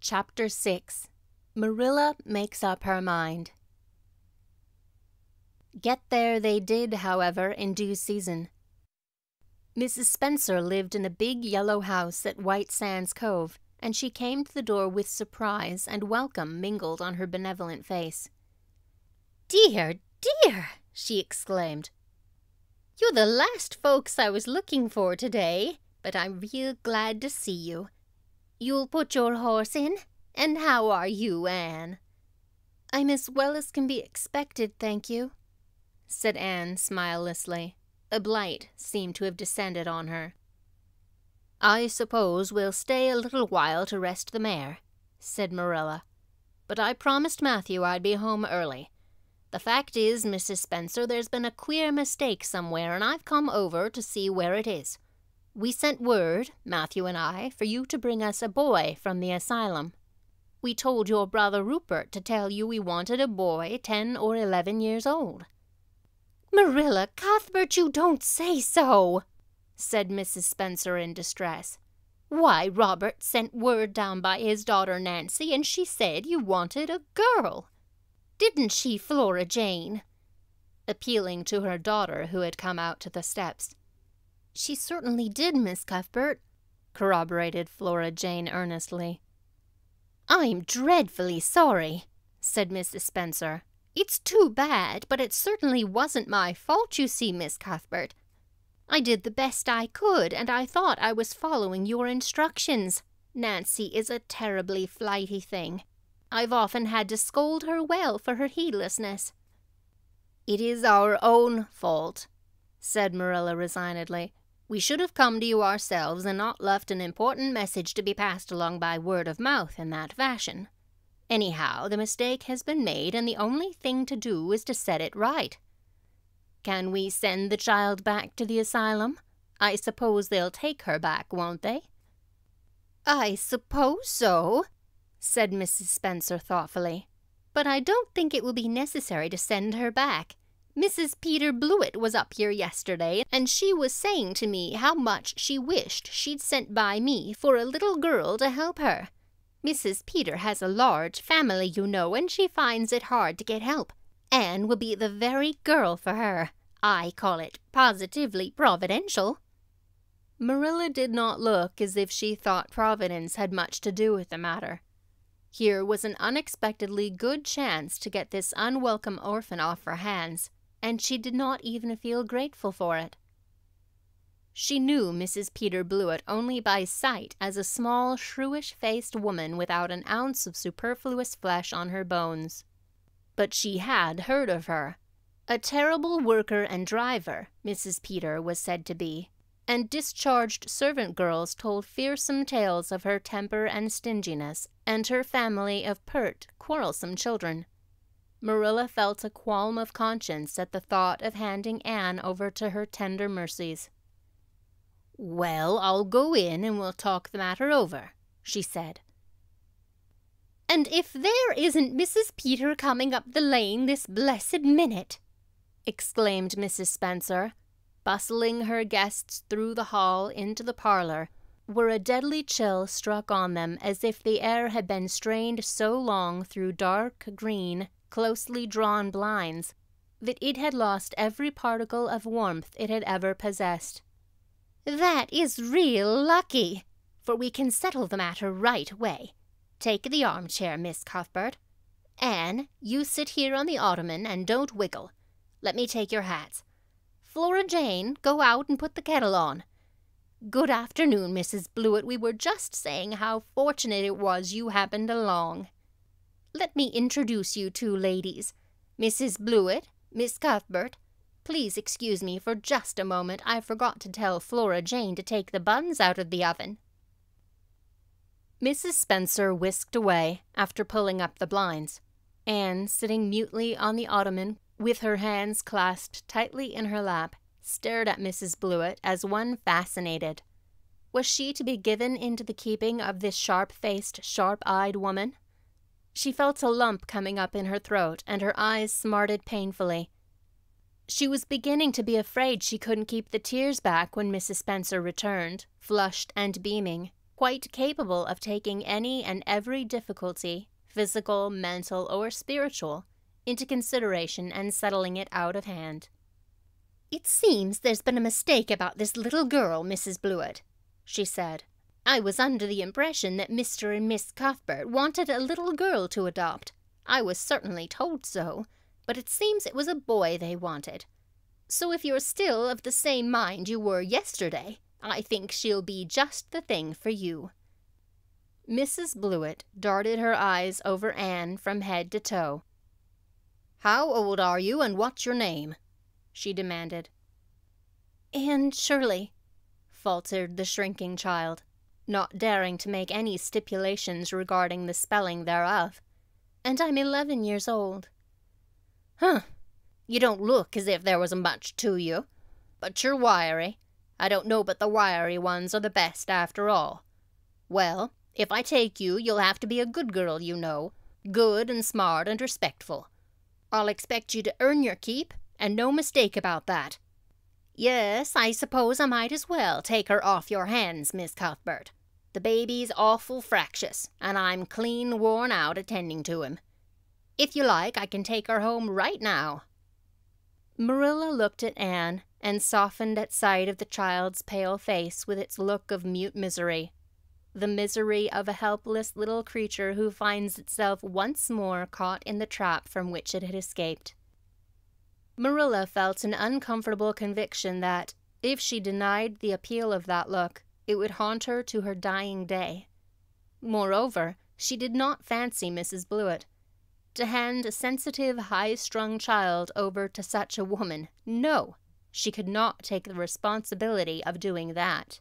Chapter 6. Marilla Makes Up Her Mind. Get there they did, however, in due season. Mrs. Spencer lived in a big yellow house at White Sands Cove, and she came to the door with surprise and welcome mingled on her benevolent face. "Dear, dear!" she exclaimed. "You're the last folks I was looking for today, but I'm real glad to see you. You'll put your horse in? And how are you, Anne?" "I'm as well as can be expected, thank you," said Anne smilelessly. A blight seemed to have descended on her. "I suppose we'll stay a little while to rest the mare," said Marilla. "But I promised Matthew I'd be home early. The fact is, Mrs. Spencer, there's been a queer mistake somewhere, and I've come over to see where it is. We sent word, Matthew and I, for you to bring us a boy from the asylum. We told your brother Rupert to tell you we wanted a boy 10 or 11 years old." "Marilla Cuthbert, you don't say so," said Mrs. Spencer in distress. "Why, Robert sent word down by his daughter Nancy, and she said you wanted a girl. Didn't she, Flora Jane?" appealing to her daughter who had come out to the steps. "She certainly did, Miss Cuthbert," corroborated Flora Jane earnestly. "I'm dreadfully sorry," said Mrs. Spencer. "It's too bad, but it certainly wasn't my fault, you see, Miss Cuthbert. I did the best I could, and I thought I was following your instructions. Nancy is a terribly flighty thing. I've often had to scold her well for her heedlessness." "It is our own fault," said Marilla resignedly. "We should have come to you ourselves and not left an important message to be passed along by word of mouth in that fashion. Anyhow, the mistake has been made, and the only thing to do is to set it right. Can we send the child back to the asylum? I suppose they'll take her back, won't they?" "I suppose so," said Mrs. Spencer thoughtfully. "But I don't think it will be necessary to send her back. Mrs. Peter Blewett was up here yesterday, and she was saying to me how much she wished she'd sent by me for a little girl to help her. Mrs. Peter has a large family, you know, and she finds it hard to get help. Anne will be the very girl for her. I call it positively providential." Marilla did not look as if she thought Providence had much to do with the matter. Here was an unexpectedly good chance to get this unwelcome orphan off her hands, and she did not even feel grateful for it. She knew Mrs. Peter Blewett only by sight as a small, shrewish-faced woman without an ounce of superfluous flesh on her bones. But she had heard of her. A terrible worker and driver, Mrs. Peter was said to be, and discharged servant girls told fearsome tales of her temper and stinginess, and her family of pert, quarrelsome children. Marilla felt a qualm of conscience at the thought of handing Anne over to her tender mercies. "Well, I'll go in and we'll talk the matter over," she said. "And if there isn't Mrs. Peter coming up the lane this blessed minute!" exclaimed Mrs. Spencer, bustling her guests through the hall into the parlor, where a deadly chill struck on them as if the air had been strained so long through dark, green, closely drawn blinds that it had lost every particle of warmth it had ever possessed. "That is real lucky, for we can settle the matter right away. Take the armchair, Miss Cuthbert. Anne, you sit here on the ottoman and don't wiggle. Let me take your hats. Flora Jane, go out and put the kettle on. Good afternoon, Mrs. Blewett. We were just saying how fortunate it was you happened along. Let me introduce you two ladies. Mrs. Blewett, Miss Cuthbert. Please excuse me for just a moment. I forgot to tell Flora Jane to take the buns out of the oven." Mrs. Spencer whisked away after pulling up the blinds. Anne, sitting mutely on the ottoman with her hands clasped tightly in her lap, stared at Mrs. Blewett as one fascinated. Was she to be given into the keeping of this sharp-faced, sharp-eyed woman? She felt a lump coming up in her throat, and her eyes smarted painfully. She was beginning to be afraid she couldn't keep the tears back when Mrs. Spencer returned, flushed and beaming. quite capable of taking any and every difficulty, physical, mental, or spiritual, into consideration and settling it out of hand. "It seems there's been a mistake about this little girl, Mrs. Blewett," she said. "I was under the impression that Mr. and Miss Cuthbert wanted a little girl to adopt. I was certainly told so, but it seems it was a boy they wanted. So if you're still of the same mind you were yesterday, I think she'll be just the thing for you." Mrs. Blewett darted her eyes over Anne from head to toe. "How old are you, and what's your name?" she demanded. "Anne Shirley," faltered the shrinking child, not daring to make any stipulations regarding the spelling thereof. "And I'm 11 years old." "Huh. You don't look as if there was much to you, but you're wiry. I don't know but the wiry ones are the best after all. Well, if I take you, you'll have to be a good girl, you know, good and smart and respectful. I'll expect you to earn your keep, and no mistake about that. Yes, I suppose I might as well take her off your hands, Miss Cuthbert. The baby's awful fractious, and I'm clean worn out attending to him. If you like, I can take her home right now." Marilla looked at Anne and softened at sight of the child's pale face with its look of mute misery, the misery of a helpless little creature who finds itself once more caught in the trap from which it had escaped. Marilla felt an uncomfortable conviction that, if she denied the appeal of that look, it would haunt her to her dying day. Moreover, she did not fancy Mrs. Blewett. To hand a sensitive, high-strung child over to such a woman, no, she could not take the responsibility of doing that.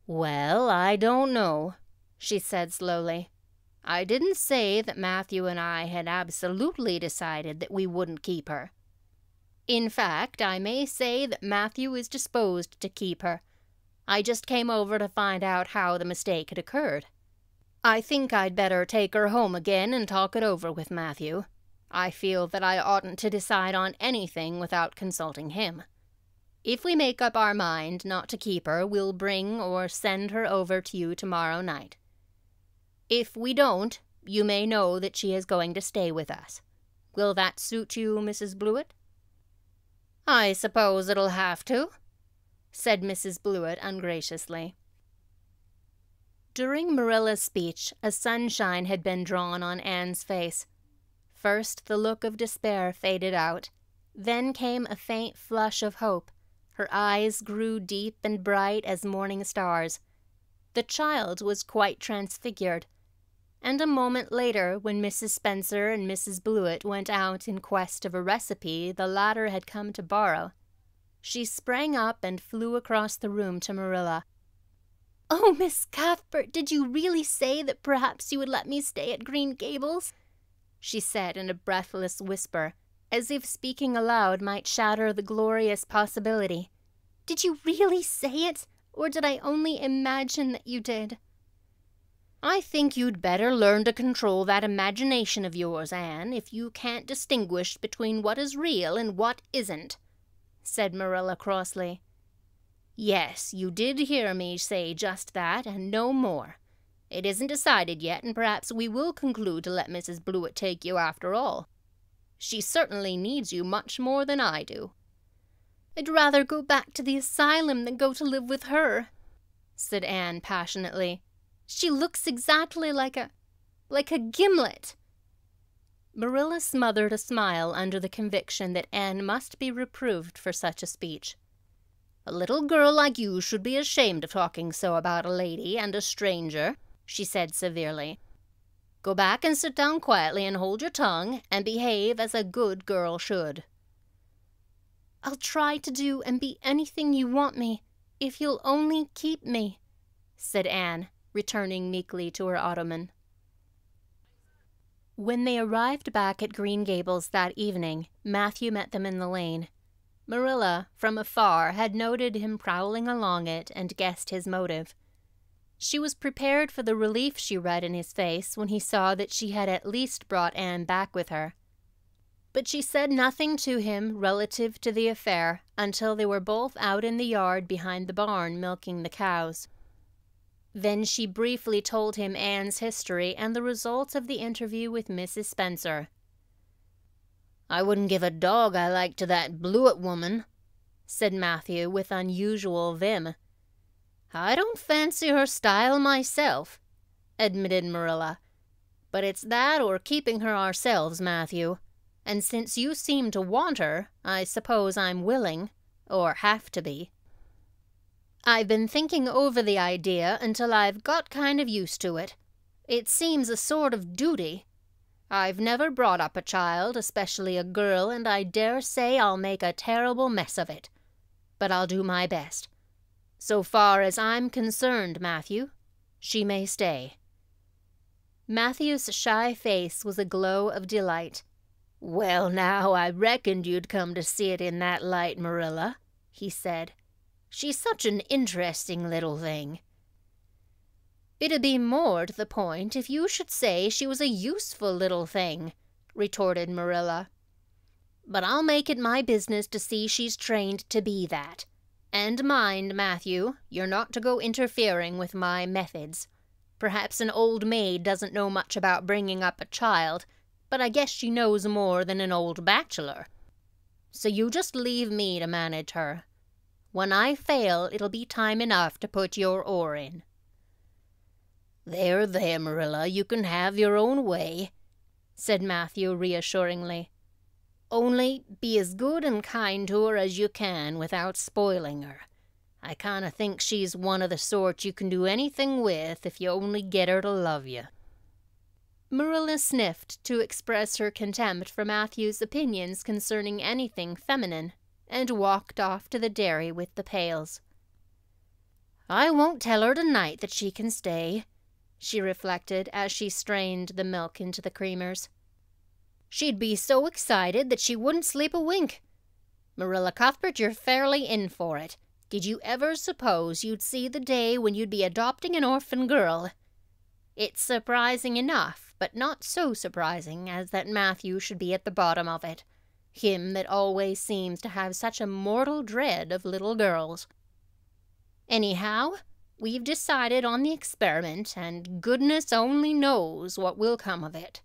"Well, I don't know," she said slowly. "I didn't say that Matthew and I had absolutely decided that we wouldn't keep her. In fact, I may say that Matthew is disposed to keep her. I just came over to find out how the mistake had occurred. I think I'd better take her home again and talk it over with Matthew. I feel that I oughtn't to decide on anything without consulting him. If we make up our mind not to keep her, we'll bring or send her over to you tomorrow night. If we don't, you may know that she is going to stay with us. Will that suit you, Mrs. Blewett?" "I suppose it'll have to," said Mrs. Blewett ungraciously. During Marilla's speech, a sunshine had been drawn on Anne's face. First the look of despair faded out. Then came a faint flush of hope. Her eyes grew deep and bright as morning stars. The child was quite transfigured. And a moment later, when Mrs. Spencer and Mrs. Blewett went out in quest of a recipe the latter had come to borrow, she sprang up and flew across the room to Marilla. "Oh, Miss Cuthbert, did you really say that perhaps you would let me stay at Green Gables?" she said in a breathless whisper, as if speaking aloud might shatter the glorious possibility. "Did you really say it, or did I only imagine that you did?" "I think you'd better learn to control that imagination of yours, Anne, if you can't distinguish between what is real and what isn't," said Marilla crossly. "Yes, you did hear me say just that, and no more. It isn't decided yet, and perhaps we will conclude to let Mrs. Blewett take you after all. She certainly needs you much more than I do." "I'd rather go back to the asylum than go to live with her," said Anne passionately. "She looks exactly like a gimlet." Marilla smothered a smile under the conviction that Anne must be reproved for such a speech. "A little girl like you should be ashamed of talking so about a lady and a stranger," she said severely. "Go back and sit down quietly and hold your tongue and behave as a good girl should." "I'll try to do and be anything you want me, if you'll only keep me," said Anne, returning meekly to her ottoman. When they arrived back at Green Gables that evening, Matthew met them in the lane. Marilla, from afar, had noted him prowling along it and guessed his motive. She was prepared for the relief she read in his face when he saw that she had at least brought Anne back with her. But she said nothing to him relative to the affair until they were both out in the yard behind the barn milking the cows. Then she briefly told him Anne's history and the results of the interview with Mrs. Spencer. "I wouldn't give a dog I like to that Blewett woman," said Matthew with unusual vim. "I don't fancy her style myself," admitted Marilla. "But it's that or keeping her ourselves, Matthew. And since you seem to want her, I suppose I'm willing, or have to be. I've been thinking over the idea until I've got kind of used to it. It seems a sort of duty. I've never brought up a child, especially a girl, and I dare say I'll make a terrible mess of it. But I'll do my best. So far as I'm concerned, Matthew, she may stay." Matthew's shy face was a glow of delight. "Well, now, I reckoned you'd come to see it in that light, Marilla," he said. "She's such an interesting little thing." "It'd be more to the point if you should say she was a useful little thing," retorted Marilla. "But I'll make it my business to see she's trained to be that. And mind, Matthew, you're not to go interfering with my methods. Perhaps an old maid doesn't know much about bringing up a child, but I guess she knows more than an old bachelor. So you just leave me to manage her. When I fail, it'll be time enough to put your oar in." There, Marilla, you can have your own way," said Matthew reassuringly. "Only be as good and kind to her as you can without spoiling her. I kind of think she's one of the sort you can do anything with if you only get her to love you." Marilla sniffed to express her contempt for Matthew's opinions concerning anything feminine, and walked off to the dairy with the pails. "I won't tell her tonight that she can stay," she reflected as she strained the milk into the creamers. "She'd be so excited that she wouldn't sleep a wink. Marilla Cuthbert, you're fairly in for it. Did you ever suppose you'd see the day when you'd be adopting an orphan girl?" It's surprising enough, but not so surprising as that Matthew should be at the bottom of it. Him that always seems to have such a mortal dread of little girls. Anyhow, we've decided on the experiment, and goodness only knows what will come of it.